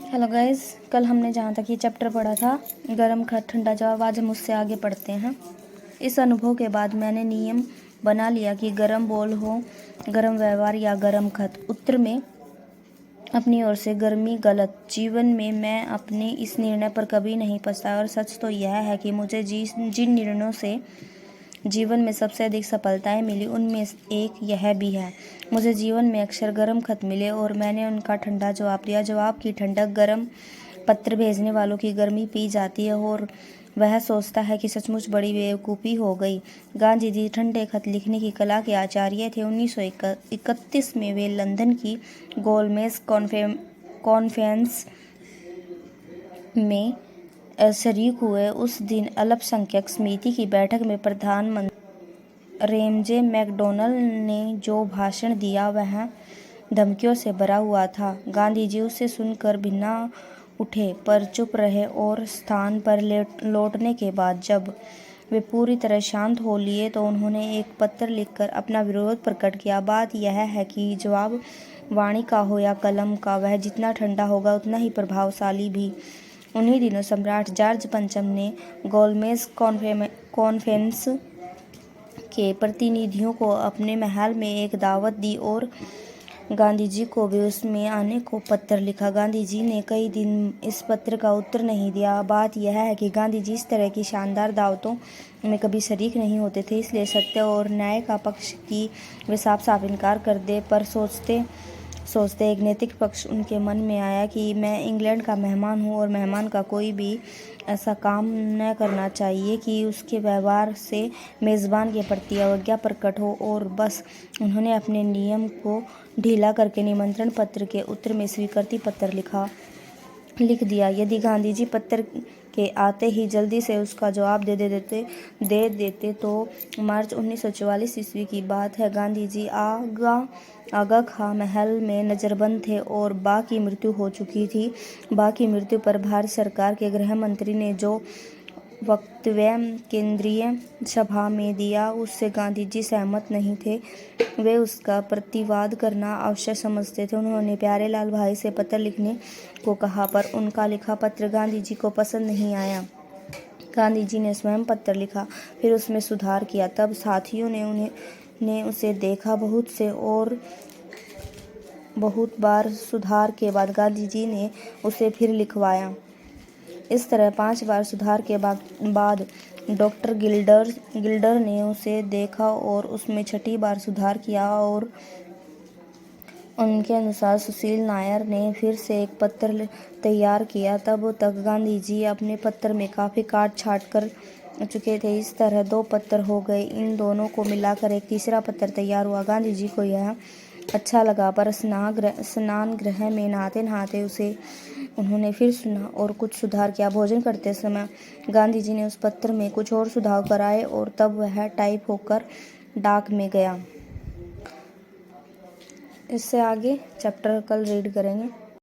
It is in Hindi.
हेलो गाइस, कल हमने जहाँ तक ये चैप्टर पढ़ा था गरम खत ठंडा जवाब, आज हम उससे आगे पढ़ते हैं। इस अनुभव के बाद मैंने नियम बना लिया कि गरम बोल हो, गरम व्यवहार या गरम खत। उत्तर में अपनी ओर से गर्मी गलत। जीवन में मैं अपने इस निर्णय पर कभी नहीं पछताया और सच तो यह है कि मुझे जिन निर्णयों से जीवन में सबसे अधिक सफलताएं मिली उनमें एक यह भी है। मुझे जीवन में अक्सर गर्म खत मिले और मैंने उनका ठंडा जवाब दिया। जवाब की ठंडक गर्म पत्र भेजने वालों की गर्मी पी जाती है और वह सोचता है कि सचमुच बड़ी बेवकूफ़ी हो गई। गांधी जी ठंडे खत लिखने की कला के आचार्य थे। 1931 में वे लंदन की गोलमेज कॉन्फ्रेंस में शरीक हुए। उस दिन अल्पसंख्यक समिति की बैठक में प्रधानमंत्री रेमजे मैकडॉनल्ड ने जो भाषण दिया वह धमकियों से भरा हुआ था। गांधी जी उसे सुनकर भिन्ना उठे पर चुप रहे और स्थान पर लौटने के बाद जब वे पूरी तरह शांत हो लिए तो उन्होंने एक पत्र लिखकर अपना विरोध प्रकट किया। बात यह है कि जवाब वाणी का हो या कलम का, वह जितना ठंडा होगा उतना ही प्रभावशाली भी। उन्हीं दिनों सम्राट जॉर्ज पंचम ने गोलमेज कॉन्फ्रेंस के प्रतिनिधियों को अपने महल में एक दावत दी और गांधी जी को भी उसमें आने को पत्र लिखा। गांधी जी ने कई दिन इस पत्र का उत्तर नहीं दिया। बात यह है कि गांधी जी इस तरह की शानदार दावतों में कभी शरीक नहीं होते थे, इसलिए सत्य और न्याय का पक्ष की वे साफ साफ इनकार कर दे। पर सोचते एक नैतिक पक्ष उनके मन में आया कि मैं इंग्लैंड का मेहमान हूँ और मेहमान का कोई भी ऐसा काम न करना चाहिए कि उसके व्यवहार से मेज़बान के प्रति अवज्ञा प्रकट हो। और बस उन्होंने अपने नियम को ढीला करके निमंत्रण पत्र के उत्तर में स्वीकृति पत्र लिख दिया। यदि गांधी जी पत्र के आते ही जल्दी से उसका जवाब दे देते तो मार्च 1944 ईस्वी की बात है। गांधी जी आगा खां महल में नज़रबंद थे और बा की मृत्यु हो चुकी थी। बा की मृत्यु पर भारत सरकार के गृह मंत्री ने जो वक्तव्य केंद्रीय सभा में दिया उससे गांधी जी सहमत नहीं थे। वे उसका प्रतिवाद करना आवश्यक समझते थे। उन्होंने प्यारेलाल भाई से पत्र लिखने को कहा पर उनका लिखा पत्र गांधी जी को पसंद नहीं आया। गांधी जी ने स्वयं पत्र लिखा, फिर उसमें सुधार किया। तब साथियों ने उसे देखा। बहुत बार सुधार के बाद गांधी जी ने उसे फिर लिखवाया। इस तरह 5 बार सुधार के बाद डॉक्टर गिल्डर ने उसे देखा और उसमें 6ठी बार सुधार किया और उनके अनुसार सुशील नायर ने फिर से एक पत्र तैयार किया। तब तक गांधी जी अपने पत्र में काफ़ी काट छाट कर चुके थे। इस तरह 2 पत्र हो गए। इन दोनों को मिलाकर एक तीसरा पत्र तैयार हुआ। गांधी जी को यह अच्छा लगा पर स्नान गृह में नहाते उसे उन्होंने फिर सुना और कुछ सुधार किया। भोजन करते समय गांधी जी ने उस पत्र में कुछ और सुधार कराए और तब वह टाइप होकर डाक में गया। इससे आगे चैप्टर कल रीड करेंगे।